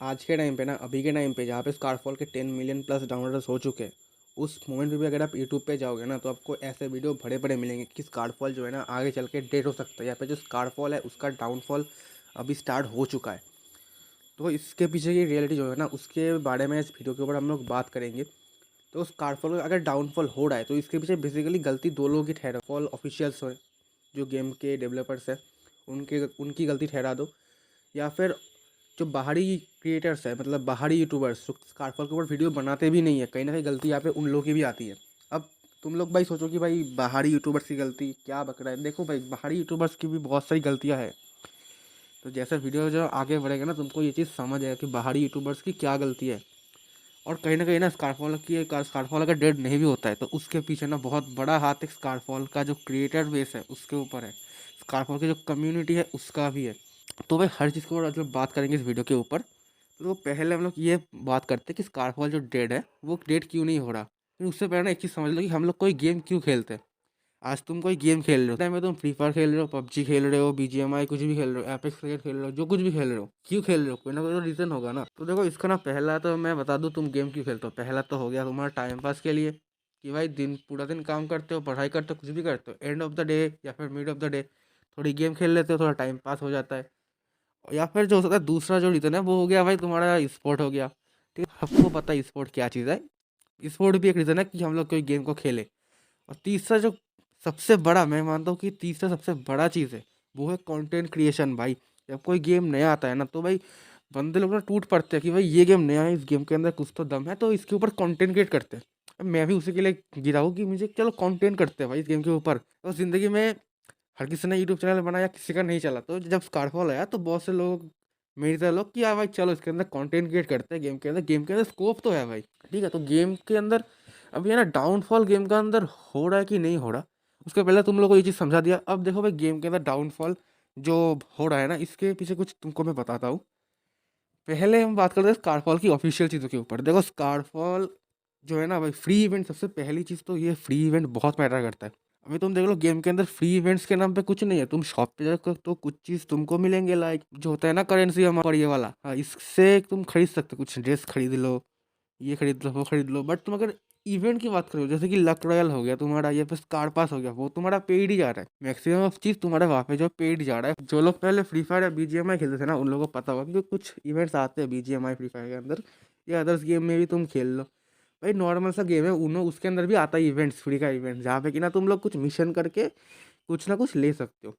आज के टाइम पे ना, अभी के टाइम पे जहाँ पे स्कारफॉल के 10 मिलियन प्लस डाउनलोडर्स हो चुके हैं, उस मोमेंट पे भी अगर आप यूट्यूब पे जाओगे ना, तो आपको ऐसे वीडियो बड़े बड़े मिलेंगे कि स्कारफॉल जो है ना आगे चल के डेड हो सकता है। यहाँ पे जो स्कारफॉल है उसका डाउनफॉल अभी स्टार्ट हो चुका है। तो इसके पीछे की रियलिटी जो है ना, उसके बारे में इस वीडियो के ऊपर हम लोग बात करेंगे। तो स्कारफॉल का अगर डाउनफॉल हो रहा है तो इसके पीछे बेसिकली गलती दो लोगों की ठहरा, फॉल ऑफिशियल्स हो, जो गेम के डेवलपर्स हैं उनके उनकी गलती ठहरा दो, या फिर जो बाहरी क्रिएटर्स है, मतलब बाहरी यूट्यूबर्स जो स्कारफॉल के ऊपर वीडियो बनाते भी नहीं है, कहीं ना कहीं गलती यहाँ पे उन लोगों की भी आती है। अब तुम लोग भाई सोचो कि भाई बाहरी यूट्यूबर्स की गलती क्या बक रहा है। देखो भाई, बाहरी यूट्यूबर्स की भी बहुत सारी गलतियाँ हैं। तो जैसे वीडियो जो आगे बढ़ेगा ना, तुमको ये चीज़ समझ आएगा कि बाहरी यूट्यूबर्स की क्या गलती है। और कहीं ना स्कारफॉल अगर डेड नहीं भी होता है तो उसके पीछे ना बहुत बड़ा हाथ एक स्कारफॉल का जो क्रिएटर बेस है उसके ऊपर है, स्कारफॉल की जो कम्युनिटी है उसका भी है। तो भाई हर चीज़ को जब बात करेंगे इस वीडियो के ऊपर, तो पहले हम लोग ये बात करते हैं कि स्कारफॉल जो डेड है वो डेड क्यों नहीं हो रहा। फिर उससे पहले ना एक चीज़ समझ लो कि हम लोग कोई गेम क्यों खेलते हैं। आज तुम कोई गेम खेल रहे हो, टाइम में तुम फ्री फायर खेल रहे हो, पबजी खेल रहे हो, बीजीएमआई कुछ भी खेल रहे हो, एपेक्स क्रिकेट खेल रहे हो, जो कुछ भी खेल रहे हो, क्यों खेल रहे हो, कोई ना कोई तो रीज़न होगा ना। तो देखो इसका ना, पहला तो मैं बता दूं तुम गेम क्यों खेलते हो। पहला तो हो गया तुम्हारा टाइम पास के लिए, कि भाई दिन पूरा दिन काम करते हो, पढ़ाई करते हो, कुछ भी करते हो, एंड ऑफ द डे या फिर मिड ऑफ द डे थोड़ी गेम खेल लेते हो, थोड़ा टाइम पास हो जाता है। या फिर जो होता है दूसरा जो रीज़न है वो हो गया भाई तुम्हारा स्पोर्ट हो गया। ठीक है, सबको पता है स्पोर्ट क्या चीज़ है। स्पोर्ट भी एक रीज़न है कि हम लोग कोई गेम को खेले। और तीसरा जो सबसे बड़ा, मैं मानता हूँ कि तीसरा सबसे बड़ा चीज़ है, वो है कंटेंट क्रिएशन। भाई जब कोई गेम नया आता है ना, तो भाई बंदे लोग ना टूट पड़ते हैं कि भाई ये गेम नया है, इस गेम के अंदर कुछ तो दम है, तो इसके ऊपर कंटेंट क्रिएट करते हैं। अब मैं भी उसी के लिए गिरा हूँ कि मुझे चलो कंटेंट करते हैं भाई इस गेम के ऊपर। तो ज़िंदगी में हर किसी ने यूट्यूब चैनल बनाया, किसी का नहीं चला। तो जब स्कारफॉल आया तो बहुत से लोग, मेरी तरह लोग, कि यार भाई चलो इसके अंदर कंटेंट क्रिएट करते हैं, गेम के अंदर स्कोप तो है भाई। ठीक है, तो गेम के अंदर अब ये ना डाउनफॉल गेम के अंदर हो रहा है कि नहीं हो रहा, उसके पहले तुम लोग को ये चीज़ समझा दिया। अब देखो भाई, गेम के अंदर डाउनफॉल जो हो रहा है ना, इसके पीछे कुछ तुमको मैं बताता हूँ। पहले हम बात करते हैं स्कारफॉल की ऑफिशियल चीज़ों के ऊपर। देखो स्कारफॉल जो है ना भाई, फ्री इवेंट, सबसे पहली चीज़ तो ये फ्री इवेंट बहुत मैटर करता है। अभी तुम देख लो गेम के अंदर फ्री इवेंट्स के नाम पे कुछ नहीं है। तुम शॉप पे जाकर तो कुछ चीज़ तुमको मिलेंगे, लाइक जो होता है ना करेंसी हमारा ये वाला, हाँ, इससे तुम खरीद सकते हो, कुछ ड्रेस खरीद लो, ये खरीद लो, वो खरीद लो। बट तुम अगर इवेंट की बात करो, जैसे कि लक रॉयल हो गया तुम्हारा, या फिर कार्ड पास हो गया, वो तुम्हारा पेड ही जा रहा है। मैक्सिमम ऑफ चीज़ तुम्हारे वहाँ पे जो पेड जा रहा है। जो लोग पहले फ्री फायर या बीजीएमआई खेलते थे ना, उन लोगों को पता होगा कि कुछ इवेंट्स आते हैं बीजीएमआई फ्री फायर के अंदर, या अदर्स गेम में भी तुम खेल लो। भाई नॉर्मल सा गेम है उनो, उसके अंदर भी आता है इवेंट्स, फ्री का इवेंट, जहाँ पे कि ना तुम लोग कुछ मिशन करके कुछ ना कुछ ले सकते हो।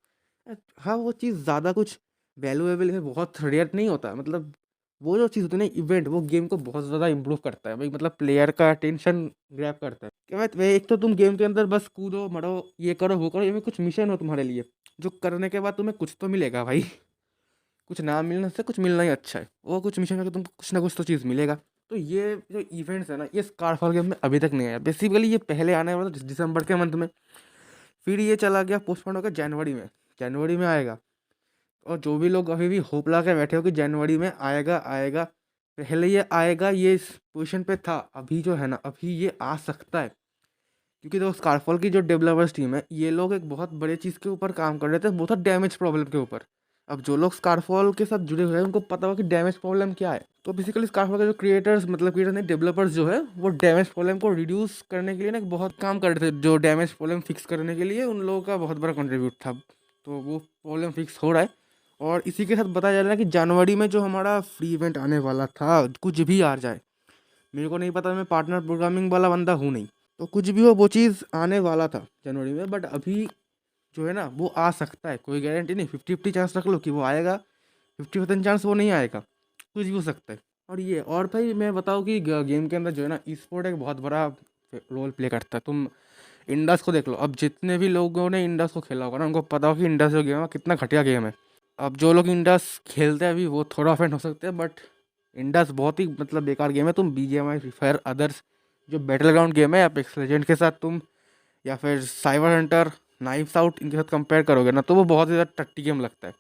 हाँ, वो चीज़ ज़्यादा कुछ वैल्यूएबल है, बहुत रेयर नहीं होता। मतलब वो जो चीज़ होती है ना इवेंट, वो गेम को बहुत ज़्यादा इम्प्रूव करता है भाई। मतलब प्लेयर का अटेंशन ग्रैब करता है कि भाई एक तो तुम गेम के अंदर बस कूदो मरो, ये करो वो करो, ये में कुछ मिशन हो तुम्हारे लिए, जो करने के बाद तुम्हें कुछ तो मिलेगा भाई। कुछ ना मिलने से कुछ मिलना ही अच्छा है। वो कुछ मिशन करके तुमको कुछ ना कुछ तो चीज़ मिलेगा। तो ये जो इवेंट्स है ना, ये स्कारफॉल गेम में अभी तक नहीं आया। बेसिकली ये पहले आने वाला था दिसंबर के मंथ में, फिर ये चला गया पोस्टपोन होकर जनवरी में। जनवरी में आएगा। और जो भी लोग अभी भी होप ला के बैठे हो कि जनवरी में आएगा आएगा, पहले ये आएगा, ये इस पोजीशन पे था। अभी जो है ना, अभी ये आ सकता है, क्योंकि देखो स्कारफॉल की जो डेवलपर्स टीम है, ये लोग एक बहुत बड़े चीज़ के ऊपर काम कर रहे थे, वो था डैमेज प्रॉब्लम के ऊपर। अब जो लोग स्कारफॉल के साथ जुड़े हुए हैं उनको पता होगा कि डैमेज प्रॉब्लम क्या है। तो बेसिकली स्कारफॉल के जो क्रिएटर्स, मतलब क्रिएटर नहीं, डेवलपर्स जो है, वो डैमेज प्रॉब्लम को रिड्यूस करने के लिए ना एक बहुत काम कर रहे थे। जो डैमेज प्रॉब्लम फिक्स करने के लिए उन लोगों का बहुत बड़ा कंट्रीब्यूट था। तो वो प्रॉब्लम फिक्स हो रहा है। और इसी के साथ बताया जा रहा है कि जनवरी में जो हमारा फ्री इवेंट आने वाला था, कुछ भी आ जाए, मेरे को नहीं पता, मैं पार्टनर प्रोग्रामिंग वाला बंदा हूँ नहीं, तो कुछ भी हो वो चीज़ आने वाला था जनवरी में। बट अभी जो है ना वो आ सकता है, कोई गारंटी नहीं। 50-50 चांस रख लो कि वो आएगा, 50% चांस वो नहीं आएगा, कुछ भी हो सकता है। और ये, और भाई मैं बताऊँ कि गेम के अंदर जो है ना, ई स्पोर्ट एक बहुत बड़ा रोल प्ले करता है। तुम इंडस को देख लो, अब जितने भी लोगों ने इंडस को खेला होगा ना, उनको पता हो कि इंडस जो गेम है कितना घटिया गेम है। अब जो लोग इंडस खेलते हैं अभी, वो थोड़ा ऑफेंड हो सकते हैं, बट इंडस बहुत ही मतलब बेकार गेम है। तुम बीजीएमआई, फ्री फायर, अदर्स जो बैटल ग्राउंड गेम है, एपेक्स लेजेंड के साथ तुम, या फिर साइबर हंटर, नाइफ्स आउट, इनके साथ कंपेयर करोगे ना, तो वो बहुत ही ज़्यादा टट्टी गेम लगता है।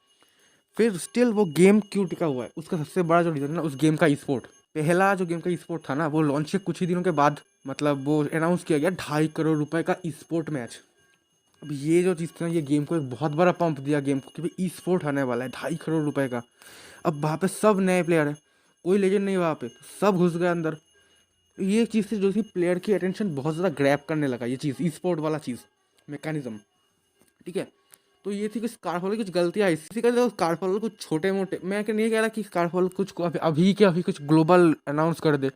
फिर स्टिल वो गेम क्यों टिका हुआ है, उसका सबसे बड़ा जो रीज़न है ना, उस गेम का ई स्पोर्ट। पहला जो गेम का ई स्पोर्ट था ना, वो लॉन्च के कुछ ही दिनों के बाद मतलब वो अनाउंस किया गया 2.5 करोड़ रुपए का ई स्पोर्ट मैच। अब ये जो चीज़ थी ना, ये गेम को एक बहुत बड़ा पंप दिया गेम को कि भाई ई स्पोर्ट आने वाला है 2.5 करोड़ रुपए का। अब वहाँ पे सब नए प्लेयर हैं। कोई लेजेंड नहीं वहाँ पे, सब घुस गए अंदर। ये चीज़ थी जो कि प्लेयर की अटेंशन बहुत ज़्यादा ग्रैब करने लगा, ये चीज़ ई स्पोर्ट वाला चीज़, मैकेनिज्म। ठीक है, तो ये थी कि स्कारफॉल की कुछ गलतियाँ इसी का, स्कारफॉल कुछ छोटे मोटे, मैं नहीं कह रहा कि स्कारफॉल कुछ को अभी के अभी कुछ ग्लोबल अनाउंस कर दे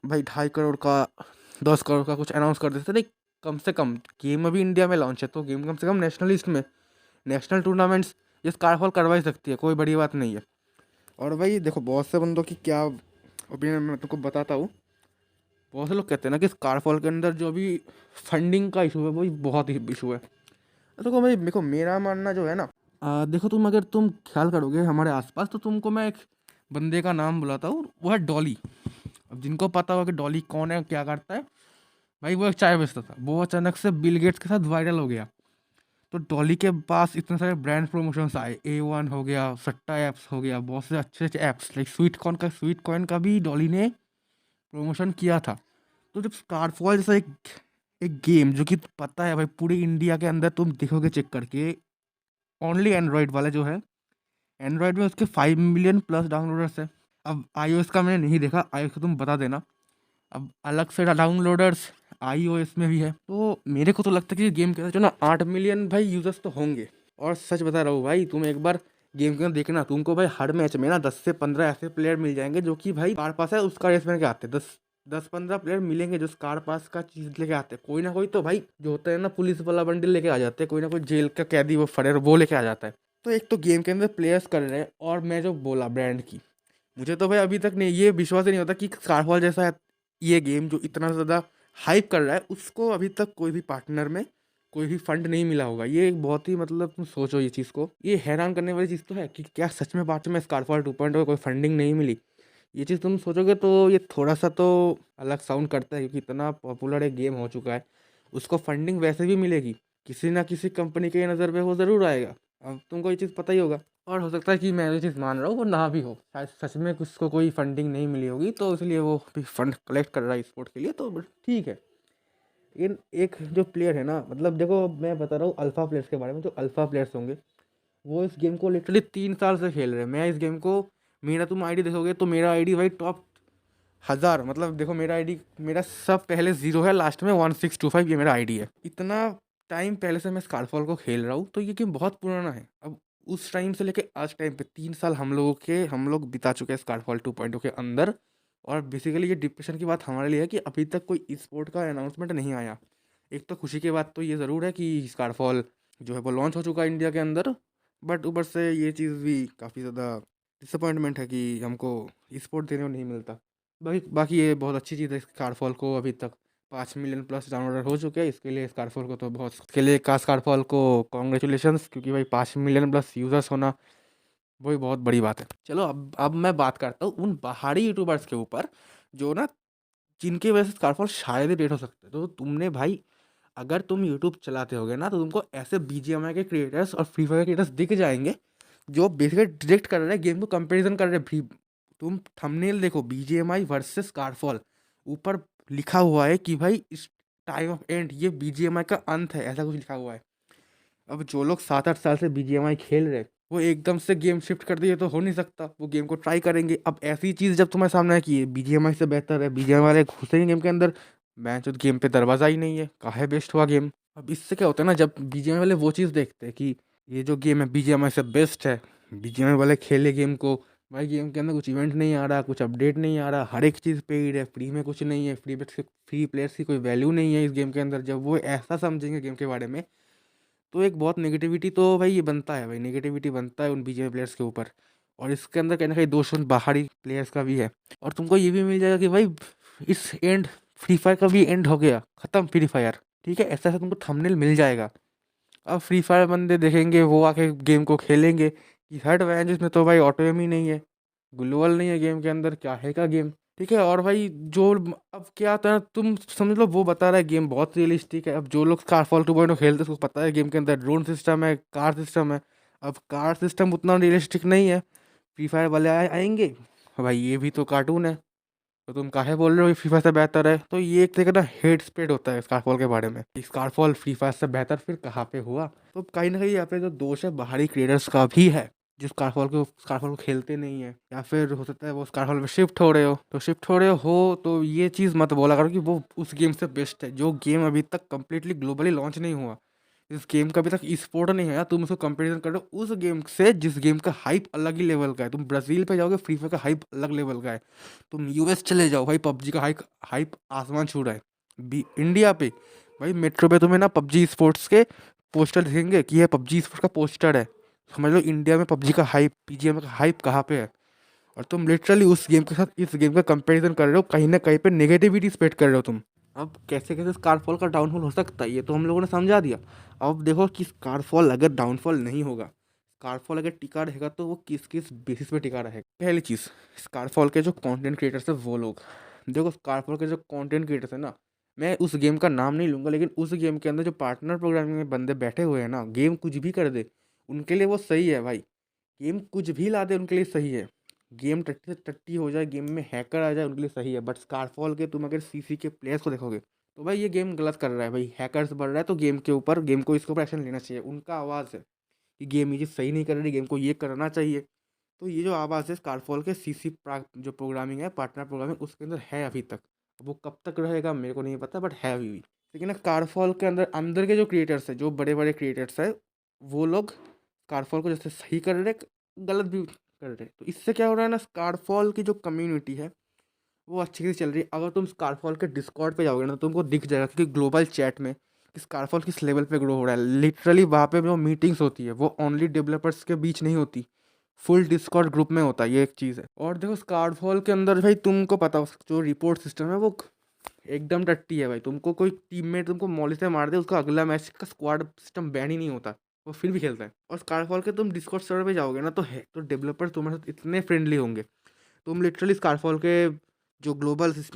भाई, 2.5 करोड़ का 10 करोड़ का कुछ अनाउंस कर देते, नहीं कम से कम गेम अभी इंडिया में लॉन्च है तो गेम कम से कम नेशनल लिस्ट में, नेशनल टूर्नामेंट्स ये स्कारफॉल करवा ही सकती है, कोई बड़ी बात नहीं है। और भाई देखो बहुत से बंदों की क्या ओपिनियन मैं तुमको बताता हूँ। बहुत से लोग कहते हैं ना कि स्कारफॉल के अंदर जो भी फंडिंग का इशू है वो बहुत ही इशू है। देखो भाई, देखो मेरा मानना जो है ना, देखो तुम अगर तुम ख्याल करोगे हमारे आसपास तो तुमको मैं एक बंदे का नाम बुलाता हूँ, वो है डॉली। अब जिनको पता होगा कि डॉली कौन है क्या करता है, भाई वो एक चाय बेचता था, वो अचानक से बिल गेट्स के साथ वायरल हो गया। तो डॉली के पास इतने सारे ब्रांड प्रमोशंस आए, A1 हो गया, सट्टा ऐप्स हो गया, बहुत से अच्छे अच्छे ऐप्स लाइक स्वीट कॉइन का भी डॉली ने प्रमोशन किया था। तो जब स्कारफॉल जैसा एक एक गेम जो कि पता है भाई पूरे इंडिया के अंदर तुम देखोगे चेक करके, ओनली एंड्रॉयड वाला जो है, एंड्रॉयड में उसके 5 मिलियन प्लस डाउनलोडर्स है। अब iOS का मैंने नहीं देखा, iOS को तुम बता देना। अब अलग से डाउनलोडर्स iOS में भी है, तो मेरे को तो लगता है कि गेम के अंदर जो ना 8 मिलियन भाई यूजर्स तो होंगे। और सच बता रहा हूँ भाई, तुम एक बार गेम के अंदर देखना, तुमको भाई हर मैच में ना 10 से 15 ऐसे प्लेयर मिल जाएंगे जो कि भाई कार पास है उसका रेस में के आते हैं। 10-15 प्लेयर मिलेंगे जो कार पास का चीज़ लेके आते हैं। कोई ना कोई तो भाई जो होता है ना पुलिस वाला बंडल लेके आ जाते हैं, कोई ना कोई जेल का कैदी वो फरेर वो लेके आ जाता है। तो एक तो गेम के अंदर प्लेयर्स कर रहे हैं, और मैं जो बोला ब्रांड की, मुझे तो भाई अभी तक नहीं ये विश्वास ही नहीं होता कि स्कारफॉल जैसा ये गेम जो इतना ज़्यादा हाइप कर रहा है उसको अभी तक कोई भी पार्टनर में कोई भी फंड नहीं मिला होगा। ये एक बहुत ही मतलब तुम सोचो ये चीज़ को, ये हैरान करने वाली चीज़ तो है कि क्या सच में बात में स्कारफॉल 2.0 कोई फंडिंग नहीं मिली। ये चीज़ तुम सोचोगे तो ये थोड़ा सा तो अलग साउंड करता है, क्योंकि इतना पॉपुलर एक गेम हो चुका है, उसको फंडिंग वैसे भी मिलेगी, किसी ना किसी कंपनी के नज़र पे वो ज़रूर आएगा। अब तुमको ये चीज़ पता ही होगा। और हो सकता है कि मैं ये चीज़ मान रहा हूँ वो ना भी हो, शायद सच में उसको कोई फंडिंग नहीं मिली होगी तो इसलिए वो भी फंड कलेक्ट कर रहा है स्पोर्ट के लिए, तो ठीक है। लेकिन एक जो प्लेयर है ना, मतलब देखो मैं बता रहा हूँ अल्फ़ा प्लेयर्स के बारे में, जो अल्फ़ा प्लेयर्स होंगे वो इस गेम को लिटरली 3 साल से खेल रहे हैं। मैं इस गेम को, मेरा तुम आईडी देखोगे तो मेरा आईडी भाई टॉप 1000, मतलब देखो मेरा आईडी, मेरा सब पहले 0 है, लास्ट में 1625 ये मेरा आईडी है। इतना टाइम पहले से मैं स्कारफॉल को खेल रहा हूँ, तो ये गेम बहुत पुराना है। अब उस टाइम से लेके आज टाइम पे 3 साल हम लोग बिता चुके हैं स्कारफॉल 2.0 के अंदर। और बेसिकली ये डिप्रेशन की बात हमारे लिए है कि अभी तक कोई स्पोर्ट का अनाउंसमेंट नहीं आया। एक तो खुशी की बात तो ये ज़रूर है कि स्कारफॉल जो है वो लॉन्च हो चुका है इंडिया के अंदर, बट ऊपर से ये चीज़ भी काफ़ी ज़्यादा डिसअपॉइंटमेंट है कि हमको स्पोर्ट देने को नहीं मिलता। बाकी बाकी ये बहुत अच्छी चीज़ है, स्कारफॉल को अभी तक 5 मिलियन प्लस डाउनलोडर हो चुके हैं, इसके लिए स्कारफॉल को तो बहुत, इसके लिए का स्कारफॉल को कॉन्ग्रेचुलेशंस, क्योंकि भाई 5 मिलियन प्लस यूज़र्स होना वही बहुत बड़ी बात है। चलो अब मैं बात करता हूँ उन बाहरी यूट्यूबर्स के ऊपर जो ना, जिनकी वजह से स्कारफॉल शायद ही डेट हो सकते हैं। तो तुमने भाई, अगर तुम यूट्यूब चलाते होगे ना तो तुमको ऐसे BGMI के क्रिएटर्स और फ्री फायर क्रिएटर्स दिख जाएंगे जो बेसिकली डायरेक्ट कर रहे हैं गेम को, कंपैरिजन कर रहे हैं। तुम थंबनेल देखो, BGMI वर्सेस स्कारफॉल, ऊपर लिखा हुआ है कि भाई इस टाइम ऑफ एंड, ये BGMI का अंत है, ऐसा कुछ लिखा हुआ है। अब जो लोग 7-8 साल से BGMI खेल रहे हैं वो एकदम से गेम शिफ्ट कर दिए तो हो नहीं सकता, वो गेम को ट्राई करेंगे। अब ऐसी चीज़ जब तुम्हारे सामने है कि ये BGMI से बेहतर है, BGMI वाले घुसेंगे गेम के अंदर, मैं जो गेम पे दरवाज़ा ही नहीं है, काहे बेस्ट हुआ गेम। अब इससे क्या होता है ना, जब BGMI वाले वो चीज़ देखते हैं कि ये जो गेम है BGMI से बेस्ट है, BGMI वाले खेले गेम को, भाई गेम के अंदर कुछ इवेंट नहीं आ रहा, कुछ अपडेट नहीं आ रहा, हर एक चीज़ पेड है, फ्री में कुछ नहीं है, फ्री प्लेयर्स की कोई वैल्यू नहीं है इस गेम के अंदर, जब वो ऐसा समझेंगे गेम के बारे में, तो एक बहुत नेगेटिविटी तो भाई ये बनता है, भाई नेगेटिविटी बनता है उन BGMI प्लेयर्स के ऊपर। और इसके अंदर कहीं ना कहीं दोष उन बाहरी प्लेयर्स का भी है। और तुमको ये भी मिल जाएगा कि भाई इस एंड, फ्री फायर का भी एंड हो गया, ख़त्म फ्री फायर, ठीक है, ऐसा ऐसा तुमको थंबनेल मिल जाएगा। अब फ्री फायर बंदे देखेंगे वो आके गेम को खेलेंगे कि हट वैन, जिसमें तो भाई ऑटो एम ही नहीं है, ग्लोबल नहीं है गेम के अंदर, क्या है का गेम, ठीक है। और भाई जो अब क्या होता है ना, तुम समझ लो वो बता रहा है गेम बहुत रियलिस्टिक है। अब जो लोग स्कारफॉल 2.0 खेलते हैं उसको पता है गेम के अंदर ड्रोन सिस्टम है, कार सिस्टम है। अब कार सिस्टम उतना रियलिस्टिक नहीं है, फ्री फायर वाले आएंगे भाई ये भी तो कार्टून है, तो तुम काहे बोल रहे हो फ्री फायर से बेहतर है। तो ये एक तरह का ना हेट स्प्रेड होता है स्कारफॉल के बारे में, स्कारफॉल फ्री फायर से बेहतर फिर कहाँ पे हुआ। तो कहीं ना कहीं यहाँ पे जो दोष है बाहरी क्रिएटर्स का भी है। जिस स्कारफॉल को खेलते नहीं है, या फिर हो सकता है वो स्कारफॉल में शिफ्ट हो रहे हो, तो तो ये चीज़ मत बोला करो कि वो उस गेम से बेस्ट है। जो गेम अभी तक कंप्लीटली ग्लोबली लॉन्च नहीं हुआ, इस गेम का अभी तक ई स्पोर्ट नहीं है, तुम उसको कंपेरिजन कर रहे हो उस गेम से जिस गेम का हाइप अलग ही लेवल का है। तुम ब्राज़ील पे जाओगे, फ्री फायर का हाइप अलग लेवल का है। तुम यूएस चले जाओ भाई, पबजी का हाइप हाइप आसमान छू रहा है। इंडिया पे भाई मेट्रो पे तुम्हें ना पबजी स्पोर्ट्स के पोस्टर दिखेंगे कि ये पबजी स्पोर्ट्स का पोस्टर है। समझ लो इंडिया में पबजी का हाइप, पीजीएम का हाइप कहाँ पे है। और तुम लिटरली उस गेम के साथ इस गेम का कंपैरिजन कर रहे हो, कहीं ना कहीं पे नेगेटिविटी स्प्रेड कर रहे हो तुम। अब कैसे कैसे स्कारफॉल का डाउनफॉल हो सकता है ये तो हम लोगों ने समझा दिया। अब देखो कि स्कारफॉल अगर डाउनफॉल नहीं होगा, स्कारफॉल अगर टिका रहेगा तो वो किस किस बेसिस पे टिका रहेगा। पहली चीज़, स्कारफॉल के जो कंटेंट क्रिएटर्स है वो लोग, देखो स्कारफॉल के जो कंटेंट क्रिएटर्स है ना, मैं उस गेम का नाम नहीं लूँगा, लेकिन उस गेम के अंदर जो पार्टनर प्रोग्रामिंग में बंदे बैठे हुए हैं ना, गेम कुछ भी कर दे उनके लिए वो सही है भाई। गेम कुछ भी ला दे उनके लिए सही है। गेम टट्टी से टट्टी हो जाए, गेम में हैकर आ जाए, उनके लिए सही है। बट स्कारफॉल के तुम अगर सीसी के प्लेयर्स को देखोगे तो भाई ये गेम गलत कर रहा है भाई, हैकर्स बढ़ रहा है, तो गेम को इसके ऊपर एक्शन लेना चाहिए। उनका आवाज़ है कि गेम ये चीज़ सही नहीं कर रही, गेम को ये करना चाहिए। तो ये जो आवाज़ है स्कारफॉल के जो प्रोग्रामिंग है, पार्टनर प्रोग्रामिंग, उसके अंदर है अभी तक। अब वो कब तक रहेगा मेरे को नहीं पता, बट है अभी भी। लेकिन ना स्कारफॉल के अंदर अंदर के जो क्रिएटर्स है, जो बड़े बड़े क्रिएटर्स है, वो लोग स्कारफॉल को जैसे सही कर रहे, गलत भी कर रहे। तो इससे क्या हो रहा है ना, स्कारफॉल की जो कम्युनिटी है वो अच्छी से चल रही है। अगर तुम स्कारफॉल के डिस्कॉर्ड पे जाओगे ना, तो तुमको दिख जाएगा कि ग्लोबल चैट में कि स्कारफॉल किस लेवल पे ग्रो हो रहा है। लिटरली वहाँ पे जो मीटिंग्स होती है वो ओनली डेवलपर्स के बीच नहीं होती, फुल डिस्कॉर्ड ग्रुप में होता है। ये एक चीज़ है। और देखो स्कारफॉल के अंदर भाई तुमको पता हो, जो रिपोर्ट सिस्टम है वो एकदम टट्टी है भाई। तुमको कोई टीममेट तुमको मौली से मार दे, उसका अगला मैच का स्क्वाड सिस्टम बैन ही नहीं होता, वो फिर भी खेलता है। और स्कारफॉल के तुम डिस्कॉर्ड सर्वर पे जाओगे ना, तो है तो डेवलपर्स तुम्हारे साथ इतने फ्रेंडली होंगे। तुम लिटरली स्कारफॉल के जो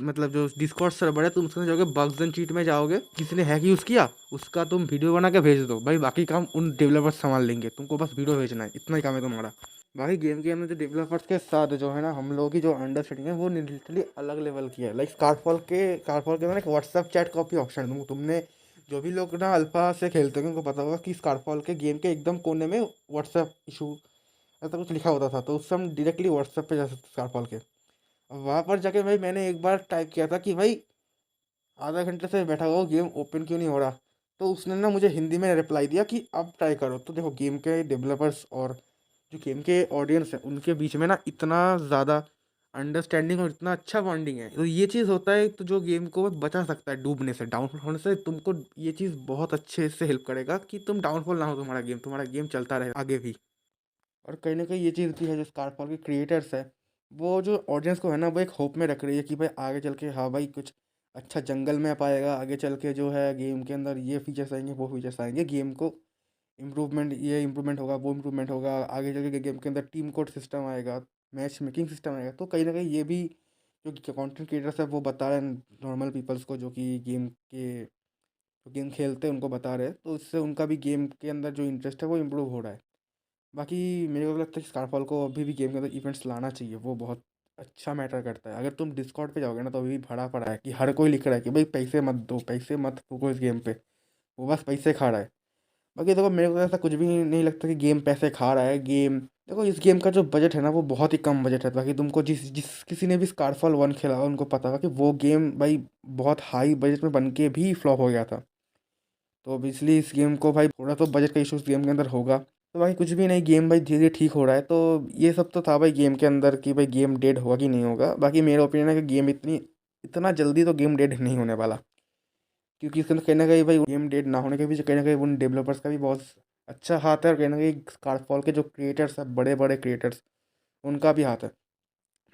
मतलब जो डिस्कॉर्ड सर्वर है, तुम उसमें जाओगे, बग्स एंड चीट में जाओगे, किसी ने हैक यूज़ किया, उसका तुम वीडियो बना के भेज दो भाई, बाकी काम उन डेवलपर्स संभाल लेंगे। तुमको बस वीडियो भेजना है, इतना ही काम है तुम्हारा। बाकी गेम के अंदर जो डेवलपर्स के साथ जो है ना, हम लोगों की जो अंडरस्टैंडिंग है वो लिटरली अलग लेवल की है। लाइक स्कारफॉल के अंदर एक व्हाट्सएप चैट का भी ऑप्शन है। तुमने जो भी लोग ना अल्फा से खेलते हैं उनको पता होगा कि स्कारफॉल के गेम के एकदम कोने में व्हाट्सएप इशू ऐसा कुछ लिखा होता था, तो उससे हम डायरेक्टली व्हाट्सएप पे जा सकते स्कारफॉल के। अब वहाँ पर जाके भाई मैंने एक बार टाइप किया था कि भाई आधा घंटे से बैठा हुआ गेम ओपन क्यों नहीं हो रहा, तो उसने ना मुझे हिंदी में रिप्लाई दिया कि अब ट्राई करो। तो देखो गेम के डेवलपर्स और जो गेम के ऑडियंस है उनके बीच में ना इतना ज़्यादा अंडरस्टैंडिंग और इतना अच्छा बॉन्डिंग है, तो ये चीज़ होता है तो जो गेम को बचा सकता है डूबने से, डाउनफॉल होने से। तुमको ये चीज़ बहुत अच्छे से हेल्प करेगा कि तुम डाउनफॉल ना हो, तुम्हारा गेम चलता रहे आगे भी। और कहीं न कहीं ये चीज़ भी है, जो स्कारफॉल के क्रिएटर्स है, वो जो ऑडियंस को है ना, वो एक होप में रख रही है कि भाई आगे चल के हाँ भाई कुछ अच्छा जंगल में पाएगा, आगे चल के जो है गेम के अंदर ये फीचर्स आएँगे, वो फीचर्स आएँगे, गेम को इम्प्रूवमेंट होगा, वो इम्प्रूवमेंट होगा, आगे चल के गेम के अंदर टीम कोड सिस्टम आएगा, मैच मेकिंग सिस्टम आएगा। तो कहीं न कहीं ये भी जो कंटेंट क्रिएटर्स है वो बता रहे हैं नॉर्मल पीपल्स को, जो गेम खेलते हैं उनको बता रहे हैं, तो इससे उनका भी गेम के अंदर जो इंटरेस्ट है वो इम्प्रूव हो रहा है। बाकी मेरे को लगता है कि स्कारफॉल को अभी भी गेम के अंदर इवेंट्स लाना चाहिए, वो बहुत अच्छा मैटर करता है। अगर तुम डिस्कॉर्ड पे जाओगे ना, तो अभी भी भरा पड़ा है कि हर कोई लिख रहा है कि भाई पैसे मत दो, पैसे मत फूको इस गेम पे, वो बस पैसे खा रहा है। बाकी देखो मेरे को ऐसा कुछ भी नहीं लगता कि गेम पैसे खा रहा है। गेम देखो, इस गेम का जो बजट है ना वो बहुत ही कम बजट है। बाकी तुमको जिस जिस किसी ने भी स्कारफॉल 1 खेला होगा उनको पता होगा कि वो गेम भाई बहुत हाई बजट में बन के भी फ्लॉप हो गया था। तो अब इसलिए इस गेम को भाई थोड़ा तो बजट का इशूज़ गेम के अंदर होगा। तो भाई कुछ भी नहीं, गेम भाई धीरे-धीरे ठीक हो रहा है। तो ये सब तो था भाई गेम के अंदर कि भाई गेम डेड होगा कि नहीं होगा। बाकी मेरा ओपिनियन है कि गेम इतना जल्दी तो गेम डेड नहीं होने वाला। क्योंकि इसके अंदर कहीं न कहीं भाई गेम डेड ना होने के पीछे कहीं न कहीं उन डेवलपर्स का भी बहुत अच्छा हाथ है, और कहीं न कहीं स्कारफॉल के जो क्रिएटर्स हैं, बड़े-बड़े क्रिएटर्स, उनका भी हाथ है।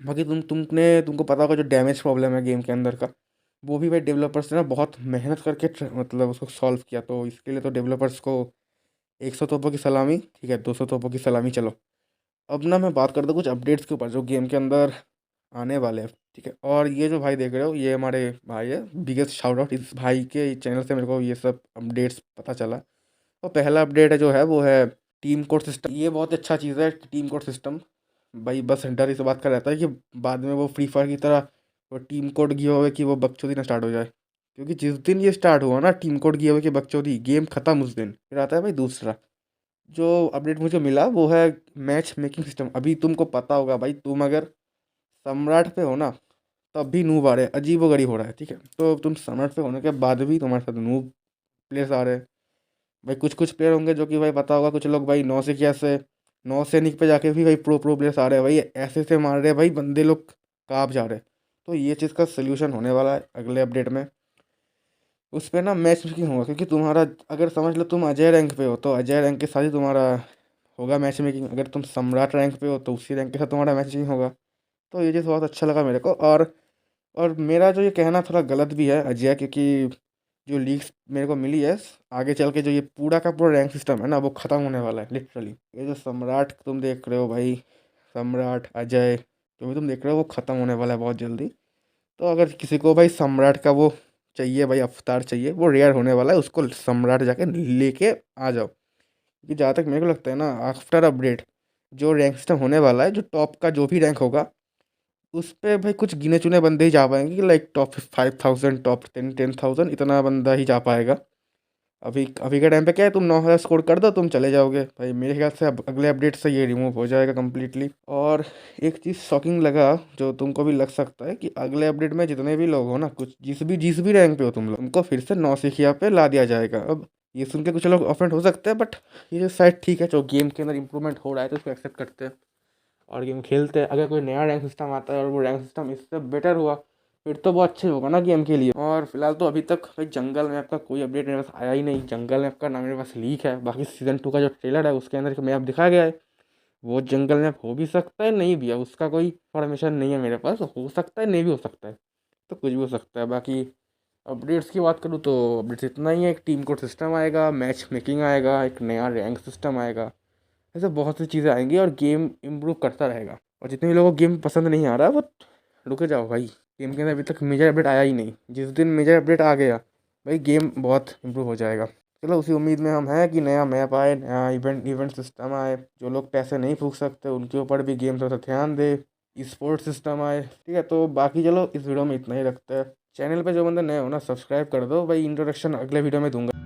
बाकी तुमको पता होगा जो डैमेज प्रॉब्लम है गेम के अंदर का, वो भी भाई डेवलपर्स ने ना बहुत मेहनत करके मतलब उसको सॉल्व किया। तो इसके लिए तो डेवलपर्स को 100 तोपों की सलामी, ठीक है, 200 तोपों की सलामी। चलो अब ना मैं बात करता हूँ कुछ अपडेट्स के ऊपर जो गेम के अंदर आने वाले हैं, ठीक है। और ये जो भाई देख रहे हो, ये हमारे भाई है, बिगेस्ट शाउट आउट, इस भाई के चैनल से मेरे को ये सब अपडेट्स पता चला। तो पहला अपडेट है जो है वो है टीम कोड सिस्टम। ये बहुत अच्छा चीज़ है टीम कोड सिस्टम। भाई बस डर इस बात का रहता है कि बाद में वो फ्री फायर की तरह वो टीम कोड गिव अवे की वो बकचोदी ना स्टार्ट हो जाए। क्योंकि जिस दिन ये स्टार्ट हुआ ना टीम कोड गिव अवे की बकचोदी, गेम खत्म उस दिन। फिर आता है भाई दूसरा, जो अपडेट मुझे मिला वो है मैच मेकिंग सिस्टम। अभी तुमको पता होगा भाई, तुम अगर सम्राट पे हो ना तब भी नूब आ रहे हैं, अजीबोगरीब हो रहा है, ठीक है। तो तुम सम्राट पे होने के बाद भी तुम्हारे साथ नूब प्लेयर्स आ रहे हैं भाई। कुछ कुछ प्लेयर होंगे जो कि भाई पता होगा, कुछ लोग भाई 9 से से 9 सैनिक पे जाके भी भाई प्रो प्लेयर्स आ रहे हैं भाई, ऐसे से मार रहे हैं भाई, बंदे लोग काँप जा रहे हैं। तो ये चीज़ का सोल्यूशन होने वाला है अगले अपडेट में। उस पे ना मैच मेकिंग होगा, क्योंकि तुम्हारा अगर समझ लो तुम अजय रैंक पे हो तो अजय रैंक के साथ ही तुम्हारा होगा मैच मेकिंग। अगर तुम सम्राट रैंक पे हो तो उसी रैंक के साथ तुम्हारा मैच मेकिंग होगा। तो ये चीज़ बहुत अच्छा लगा मेरे को। और मेरा जो ये कहना थोड़ा गलत भी है अजय, क्योंकि जो लीग्स मेरे को मिली है आगे चल के, जो ये पूरा का पूरा रैंक सिस्टम है ना वो ख़त्म होने वाला है लिटरली। ये जो सम्राट तुम देख रहे हो भाई, सम्राट अजय जो भी तुम देख रहे हो वो ख़त्म होने वाला है बहुत जल्दी। तो अगर किसी को भाई सम्राट का वो चाहिए भाई, अवतार चाहिए, वो रेयर होने वाला है, उसको सम्राट जाके लेके आ जाओ। क्योंकि जहाँ तक मेरे को लगता है ना, आफ्टर अपडेट जो रैंक सिस्टम होने वाला है, जो टॉप का जो भी रैंक होगा उस पे भाई कुछ गिने चुने बंदे ही जा पाएंगे, कि लाइक टॉप 5,000 टॉप 10,000 इतना बंदा ही जा पाएगा। अभी अभी के टाइम पे क्या है, तुम 9,000 स्कोर कर दो तुम चले जाओगे भाई। मेरे ख्याल से अब अगले अपडेट से ये रिमूव हो जाएगा कम्प्लीटली। और एक चीज़ शॉकिंग लगा जो तुमको भी लग सकता है, कि अगले अपडेट में जितने भी लोग हो ना, कुछ जिस भी रैंक पे हो तुम लोग, तुमको फिर से नौसिखिया पे ला दिया जाएगा। अब ये सुन के कुछ लोग ऑफेंड हो सकते हैं, बट ये जो शायद ठीक है, जो गेम के अंदर इंप्रूवमेंट हो रहा है तो उसको एक्सेप्ट करते हैं और गेम खेलते हैं। अगर कोई नया रैंक सिस्टम आता है और वो रैंक सिस्टम इससे बेटर हुआ फिर तो वो अच्छे होगा ना गेम के लिए। और फिलहाल तो अभी तक भाई जंगल मैप का कोई अपडेट मेरे पास आया ही नहीं। जंगल मैप का नाम मेरे पास लीक है, बाकी सीज़न 2 का जो ट्रेलर है उसके अंदर मैप दिखाया गया है। वो जंगल मैप हो भी सकता है, नहीं भी है, उसका कोई इन्फॉर्मेशन नहीं है मेरे पास। हो सकता है, नहीं भी हो सकता है, तो कुछ भी हो सकता है। बाकी अपडेट्स की बात करूँ तो अपडेट्स इतना ही है, एक टीम कोड सिस्टम आएगा, मैच मेकिंग आएगा, एक नया रैंक सिस्टम आएगा, ऐसे बहुत सी चीज़ें आएंगी और गेम इम्प्रूव करता रहेगा। और जितने भी लोगों को गेम पसंद नहीं आ रहा वो रुके जाओ भाई, गेम के अंदर अभी तक मेजर अपडेट आया ही नहीं। जिस दिन मेजर अपडेट आ गया भाई गेम बहुत इम्प्रूव हो जाएगा। चलो उसी उम्मीद में हम हैं कि नया मैप आए, नया इवेंट सिस्टम आए, जो लोग पैसे नहीं फूंक सकते उनके ऊपर भी गेम थोड़ा सा ध्यान दे, स्पोर्ट्स सिस्टम आए, ठीक है। तो बाकी चलो इस वीडियो में इतना ही रखते हैं। चैनल पे जो बंदे नए हो ना सब्सक्राइब कर दो भाई, इंट्रोडक्शन अगले वीडियो में दूंगा।